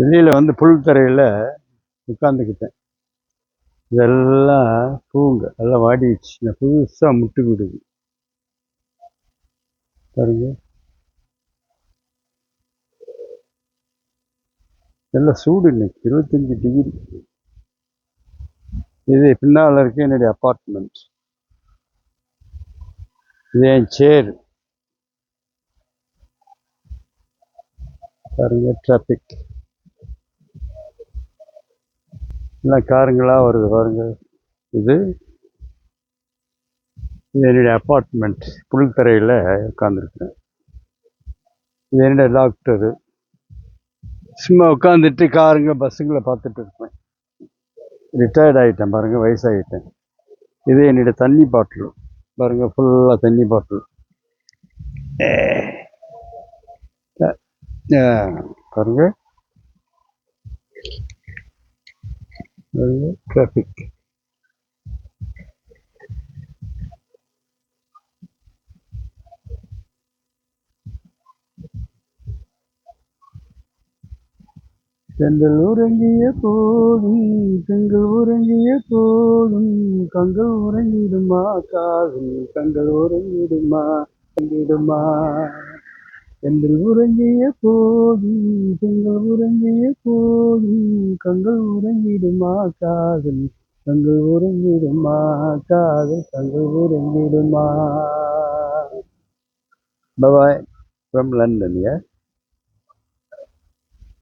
வெளியில் வந்து புல் தரையில் உட்காந்துக்கிட்டேன். இதெல்லாம் பூங்க எல்லாம் வாடிடுச்சு. நான் புதுசாக முட்டு விடுது பாருங்க. எல்லாம் சூடு இன்னைக்கு 25 டிகிரி. இது பின்னால் இருக்க என்னுடைய அப்பார்ட்மெண்ட். இது என் சேர் பாருங்க. டிராஃபிக் எல்லாம் காருங்களாக வருது பாருங்க. இது என்னுடைய அப்பார்ட்மெண்ட். புல் தரையில் உட்காந்துருக்கேன். இது என்னுடைய டாக்டரு. சும்மா உட்காந்துட்டு காருங்க பஸ்ஸுங்களை பார்த்துட்டு இருப்பேன். ரிட்டையர்ட் ஆகிட்டேன் பாருங்கள், வயசாகிட்டேன். இது என்னுடைய தண்ணி பாட்டில் பாருங்கள், ஃபுல்லாக தண்ணி பாட்டில். பாருங்க டிராஃபிக். செங்கல் உறங்கிய போதும் செங்கல் உறங்கிய போதும் கங்கள் உறங்கிடுமா காதும் கங்கள் உறங்கிடுமா உறங்கிடுமா. செங்கல் உறங்கிய போதும் செங்கல் உறங்கிய போதும் கங்கள் உறங்கிடுமா காதல் கங்கள் உறங்கிடுமா காதல் கங்கள் உறங்கிடுமா. Bye bye from London, yeah.